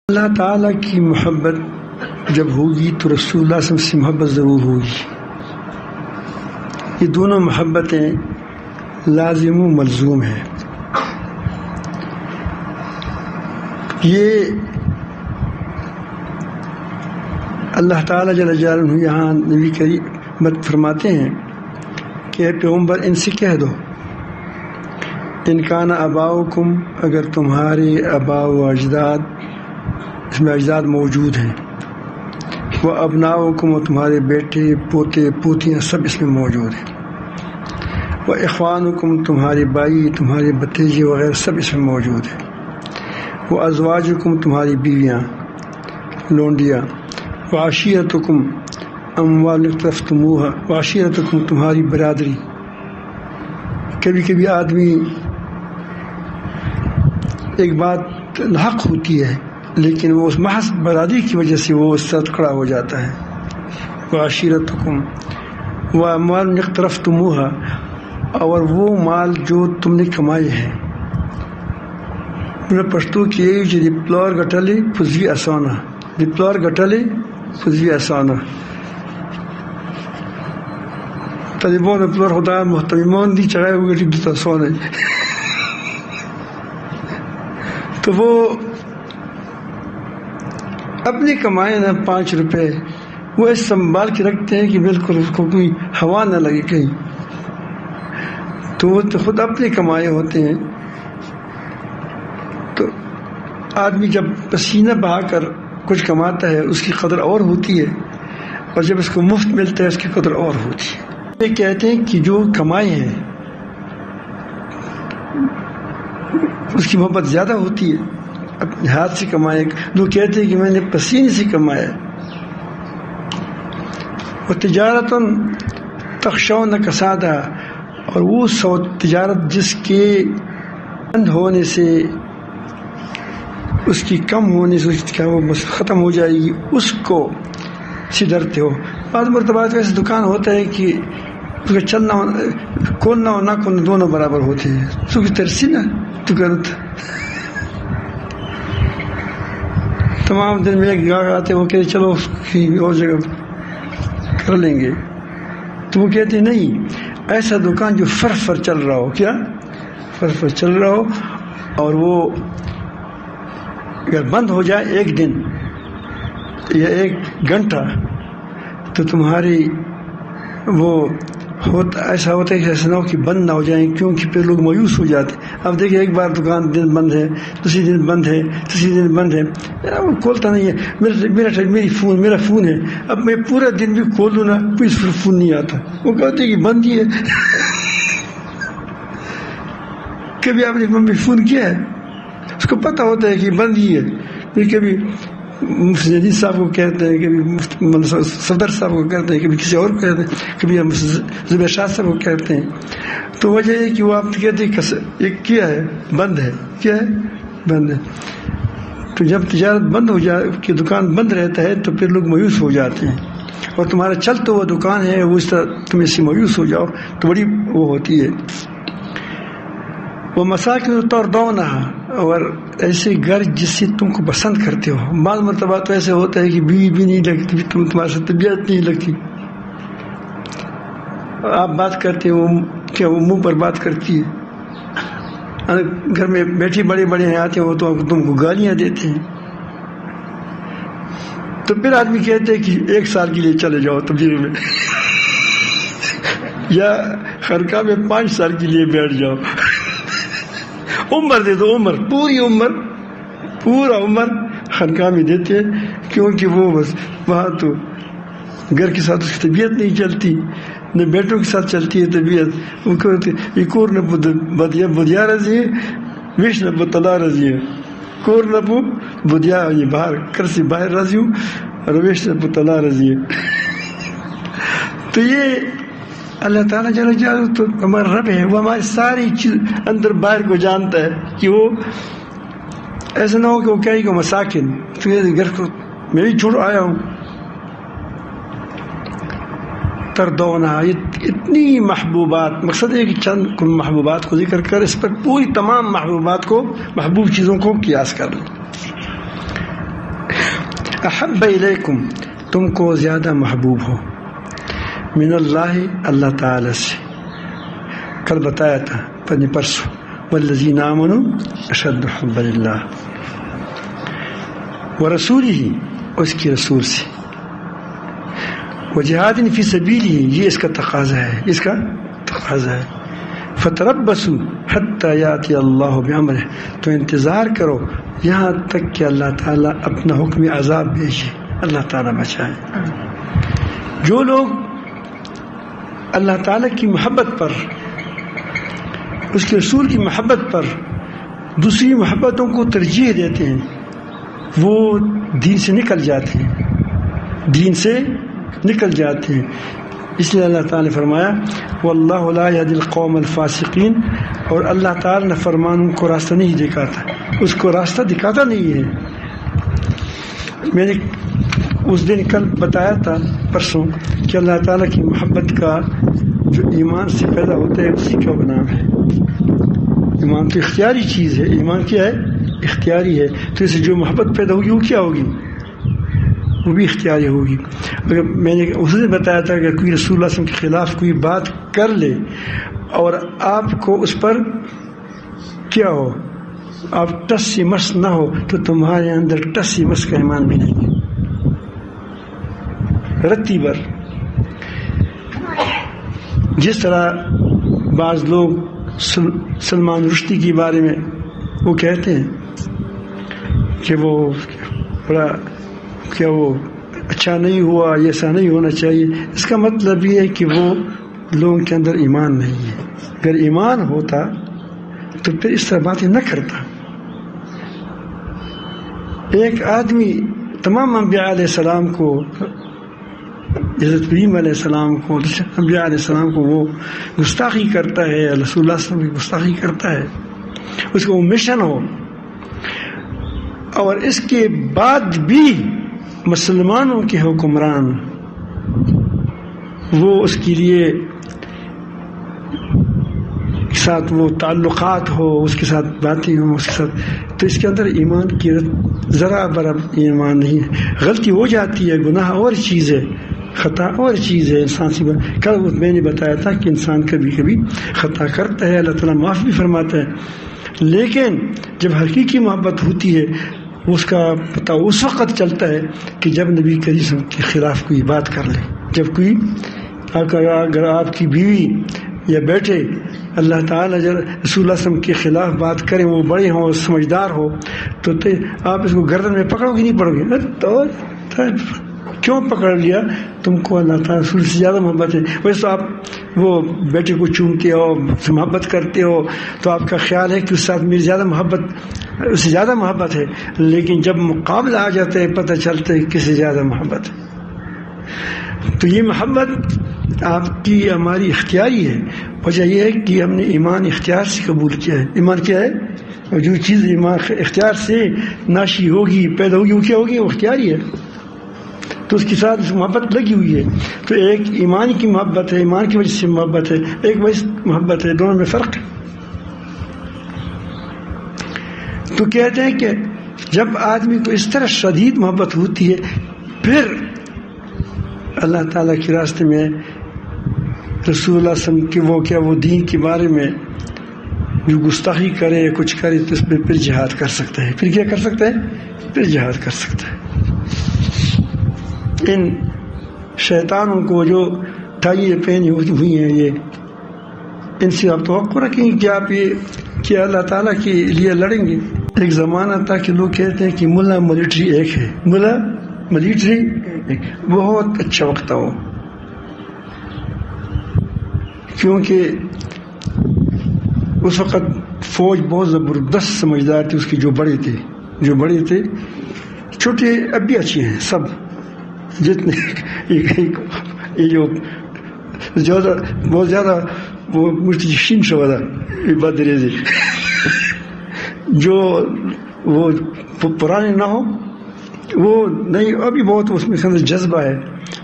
اللہ تعالیٰ کی محبت جب ہوگی تو رسول اللہ صلی اللہ علیہ وسلم سے محبت ضرور ہوگی. یہ دونوں محبتیں لازم و ملزوم ہیں. یہ اللہ تعالیٰ جل جلالہ یہاں نبی کریم فرماتے ہیں کہ اے پیغمبر ان سے کہہ دو ان کان آباؤکم، اگر تمہارے آباء و اجداد، اس میں اجداد موجود ہیں، وہ ابناؤکم، و تمہارے بیٹے پوتے پوتیاں سب اس میں موجود ہیں، وہ اخوانکم، تمہارے بھائی تمہارے بھتیجے وغیرہ سب اس میں موجود ہیں، وہ ازواجکم، تمہاری بیویاں لونڈیاں، وعشیرتکم، اموال اقترفتموہا، وعشیرتکم، تمہاری برادری. کبھی کبھی آدمی ایک بات حق ہوتی ہے لیکن وہ اس محض برادری کی وجہ سے وہ اس سے کھڑا ہو جاتا ہے. وعشیرتکم واموال اقترفتموہا، اور وہ مال جو تم نے کمائے ہیں. میرا پشتو کی پلور گٹلے پزوی اسانا، پلور گٹلے پزوی اسانا. طالبان پلور ہوتا ہے محتمیمان دی چڑھائے ہوئے دیتا سونے. تو وہ اپنے کمائے نا 5 روپے وہ اس سنبھال کے رکھتے ہیں کہ بالکل اس کو کوئی ہوا نہ لگے کہیں. تو وہ تو خود اپنے کمائے ہوتے ہیں. تو آدمی جب پسینہ بہا کر کچھ کماتا ہے اس کی قدر اور ہوتی ہے، اور جب اس کو مفت ملتا ہے اس کی قدر اور ہوتی ہے. یہ کہتے ہیں کہ جو کمائے ہیں اس کی محبت زیادہ ہوتی ہے اپنے ہاتھ سے کمائے. لوگ کہتے ہیں کہ میں نے پسینے سے کمایا. وتجارت تخشون کسادہ، اور وہ تجارت جس کے بند ہونے سے، اس کی کم ہونے سے کیا وہ ختم ہو جائے گی، اس کو سے ڈرتے ہو. بعض مرتبات ایسے دکان ہوتا ہے کہ اس کا چلنا کھولنا اور نہ کھولنا دونوں برابر ہوتے ہیں. تو ترسی نا دکان تمام دن میں ایک گاہک آتے وہ کہتے چلو اور جگہ کر لیں گے. تو وہ کہتے ہیں نہیں، ایسا دکان جو فر چل رہا ہو. کیا فر چل رہا ہو، اور وہ اگر بند ہو جائے 1 دن یا 1 گھنٹہ تو تمہاری وہ ایسا ہوتا ہے کہ ایسا نہ ہو کہ بند نہ ہو جائیں، کیونکہ پھر لوگ مایوس ہو جاتے. اب دیکھیں ایک بار دکان دن بند ہے، دوسری دن بند ہے، تیسری دن بند ہے، وہ کھولتا نہیں ہے. میرا فون ہے، اب میں پورا دن بھی کھول دوں نا کوئی فون نہیں آتا. وہ کہتے کہ بند ہی ہے. کبھی آپ نے ممی فون کیا ہے؟ اس کو پتہ ہوتا ہے کہ بند ہی ہے. پھر کبھی مفتی جدید صاحب کو کہتے ہیں، کبھی صدر صاحب کو کہتے ہیں، کبھی کسی اور کو کہتے ہیں، کبھی ہم زبیر شاہ صاحب کو کہتے ہیں. تو وجہ یہ کہ وہ آپ کہتے ہیں یہ کیا ہے، بند ہے. کیا ہے؟ بند ہے. تو جب تجارت بند ہو جائے کہ دکان بند رہتا ہے تو پھر لوگ مایوس ہو جاتے ہیں، اور تمہارا چل تو وہ دکان ہے وہ اس طرح تم اس سے مایوس ہو جاؤ تو بڑی وہ ہوتی ہے. وہ مساکن ترضونہا، اور ایسے گھر جس سے تم کو پسند کرتے ہو. بعض مرتبہ تو ایسے ہوتا ہے کہ بیوی بھی نہیں لگتی، تمہارے سے طبیعت نہیں لگتی، آپ بات کرتے ہو کیا وہ منہ پر بات کرتی ہے. گھر میں بیٹھی بڑے بڑے آتے ہو تو تم کو گالیاں دیتے ہیں. تو پھر آدمی کہتے ہیں کہ 1 سال کے لیے چلے جاؤ تبدیلی میں یا خرقہ میں 5 سال کے لیے بیٹھ جاؤ. عمر دے دو، عمر پورا عمر خانقاہ میں دیتے ہیں، کیونکہ وہ بس وہاں تو گھر کے ساتھ اس کی طبیعت نہیں چلتی، نہ بیٹوں کے ساتھ چلتی ہے طبیعت. وہ کہتے ہیں کور نہ بدیا رضی ہے، وش نہ تلا رضی ہے، کور نہ بدیا یہ باہر کر سے باہر رضی ہوں، اور وش نہ تلا رضی ہے. تو یہ اللہ تعالیٰ جل جلالہ تو ہمارا رب ہے، وہ ہماری ساری چیز اندر باہر کو جانتا ہے. کہ وہ ایسا نہ ہو کہ وہ کہیں کہ مساکن تو یہ گھر کو میں بھی چھوڑ آیا ہوں. ترضونہا، اتنی محبوبات، مقصد ہے کہ چند محبوبات کو ذکر کر اس پر پوری تمام محبوبات کو، محبوب چیزوں کو قیاس کر لیں. احب الیکم تم کو زیادہ محبوب ہو من اللہ اللہ تعالی سے. کل بتایا تھا پرسوں والذین آمنوا اشد حبا للہ ورسولہ اس کے رسول سے وجہاد فی سبیلہ یہ اس کا تقاضا ہے اس کا تقاضا ہے. فتربصوا حتی یاتی اللہ بامرہ تو انتظار کرو یہاں تک کہ اللہ تعالیٰ اپنا حکم عذاب بھیجے. اللہ تعالیٰ بچائے. جو لوگ اللہ تعالیٰ کی محبت پر اس کے رسول کی محبت پر دوسری محبتوں کو ترجیح دیتے ہیں وہ دین سے نکل جاتے ہیں دین سے نکل جاتے ہیں. اس لیے اللہ تعالیٰ نے فرمایا واللہ لا یہدی القوم الفاسقین اور اللہ تعالیٰ نے فرمانوں کو راستہ نہیں دکھاتا اس کو راستہ دکھاتا نہیں ہے. میں نے اس دن کل بتایا تھا پرسوں کہ اللہ تعالیٰ کی محبت کا جو ایمان سے پیدا ہوتا ہے اسی کا نام ہے. ایمان تو اختیاری چیز ہے. ایمان کیا ہے؟ اختیاری ہے. تو اسے جو محبت پیدا ہوگی وہ کیا ہوگی؟ وہ بھی اختیاری ہوگی. اگر میں نے اس نے بتایا تھا کہ کوئی رسول اللہ صلی اللہ علیہ وسلم کے خلاف کوئی بات کر لے اور آپ کو اس پر کیا ہو آپ ٹس سی مس نہ ہو تو تمہارے اندر ٹس سی مس کا ایمان بھی نہیں ہے. رتی بر جس طرح بعض لوگ سلمان رشدی کے بارے میں وہ کہتے ہیں کہ وہ بڑا کیا وہ اچھا نہیں ہوا ایسا نہیں ہونا چاہیے. اس کا مطلب یہ ہے کہ وہ لوگوں کے اندر ایمان نہیں ہے. اگر ایمان ہوتا تو پھر اس طرح باتیں نہ کرتا. ایک آدمی تمام انبیاء علیہ السلام کو حضرت ابراہیم علیہ السلام کو انبیاء علیہ السلام کو وہ گستاخی کرتا ہے رسول اللہ صلی اللہ علیہ وسلم کی گستاخی کرتا ہے اس کو وہ مشن ہو اور اس کے بعد بھی مسلمانوں کے حکمران وہ اس کے لیے ساتھ وہ تعلقات ہو اس کے ساتھ باتیں ہوں اس کے ساتھ تو اس کے اندر ایمان کی ذرا برابر ایمان نہیں ہے. غلطی ہو جاتی ہے گناہ اور چیز ہے خطا اور چیز ہے. انسان سی کل میں نے بتایا تھا کہ انسان کبھی کبھی خطا کرتا ہے اللہ تعالیٰ معاف بھی فرماتا ہے لیکن جب حقیقی محبت ہوتی ہے اس کا پتہ اس وقت چلتا ہے کہ جب نبی کریم کے خلاف کوئی بات کر لے. جب کوئی اگر آپ کی بیوی یا بیٹے اللہ تعالیٰ رسول اللہ صلی اللہ علیہ وسلم کے خلاف بات کریں وہ بڑے ہوں سمجھدار ہو تو آپ اس کو گردن میں پکڑو گے نہیں پڑو گے تو کیوں پکڑ لیا تم کو اللہ تعالیٰ رسول سے زیادہ محبت ہے. ویسے تو آپ وہ بیٹے کو چومتے ہو محبت کرتے ہو تو آپ کا خیال ہے کہ اس ساتھ میری زیادہ محبت اس سے زیادہ محبت ہے لیکن جب مقابلہ آ جاتا ہے پتہ چلتا ہے کس سے زیادہ محبت ہے. تو یہ محبت آپ کی ہماری اختیاری ہے. وجہ یہ ہے کہ ہم نے ایمان اختیار سے قبول کیا ہے. ایمان کیا ہے؟ اور جو چیز ایمان اختیار سے ناشی ہوگی پیدا ہوگی وہ کیا ہوگی؟ وہ اختیاری ہے. تو اس کے ساتھ محبت لگی ہوئی ہے. تو ایک ایمان کی محبت ہے ایمان کی وجہ سے محبت ہے ایک وجہ محبت ہے دونوں میں فرق ہے. تو کہتے ہیں کہ جب آدمی کو اس طرح شدید محبت ہوتی ہے پھر اللہ تعالیٰ کے راستے میں رسول اللہ صلی اللہ علیہ وسلم کی وہ دین کے بارے میں جو گستاخی کرے یا کچھ کرے تو اس میں پھر جہاد کر سکتا ہے. پھر کیا کر سکتا ہے؟ پھر جہاد کر سکتا ہے. ان شیطانوں کو جو ٹائیاں پہنی ہوئی ہیں یہ ان سے آپ توقع رکھیں گے کہ آپ یہ کیا اللہ تعالیٰ کے لیے لڑیں گے. ایک زمانہ تھا کہ لوگ کہتے ہیں کہ ملا ملٹری ایک ہے. ملا ملٹری ایک بہت اچھا وقت تھا وہ کیونکہ اس وقت فوج بہت زبردست سمجھدار تھی اس کی جو بڑے تھے چھوٹے اب بھی اچھے ہیں سب جتنے یہ جو زیادہ بہت زیادہ وہ مجھے شین شوادا بدریزی جو وہ پرانے نہ ہو وہ نہیں ابھی بہت اس میں اندر جذبہ ہے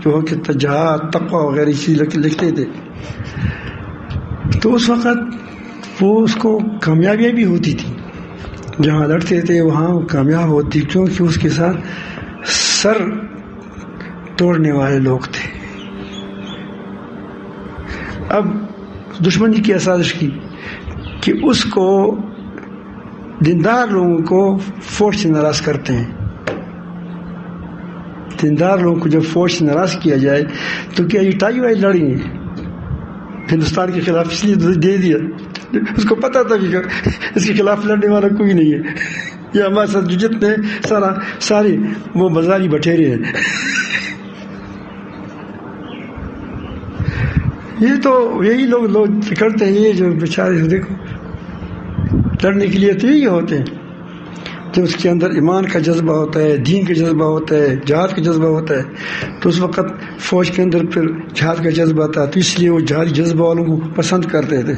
جو کہ جہاد تقوی وغیرہ چیز لکھتے تھے. تو اس وقت وہ اس کو کامیابیاں بھی ہوتی تھی جہاں لڑتے تھے وہاں کامیاب ہوتی کیونکہ اس کے ساتھ سر توڑنے والے لوگ تھے. اب دشمن نے کیا سازش کی کہ اس کو دیندار لوگوں کو فوج سے ناراض کرتے ہیں. دیندار لوگوں کو جب فوج سے ناراض کیا جائے تو کیا یہ ٹائی وائی لڑیں گے ہندوستان کے خلاف؟ اس لیے دے دیا. اس کو پتا تھا کہ اس کے خلاف لڑنے والا کوئی نہیں ہے. یہ ہمارے ساتھ جو جتنے سارے وہ بازاری بٹھیرے ہیں. یہ تو یہی لوگ کرتے ہیں. یہ جو بیچارے دیکھو لڑنے کے لیے تو یہی ہوتے ہیں. جب اس کے اندر ایمان کا جذبہ ہوتا ہے، دین کا جذبہ ہوتا ہے، جہاد کا جذبہ ہوتا ہے، تو اس وقت فوج کے اندر پھر جہاد کا جذبہ تھا. تو اس لیے وہ جہادی جذبہ والوں کو پسند کرتے تھے.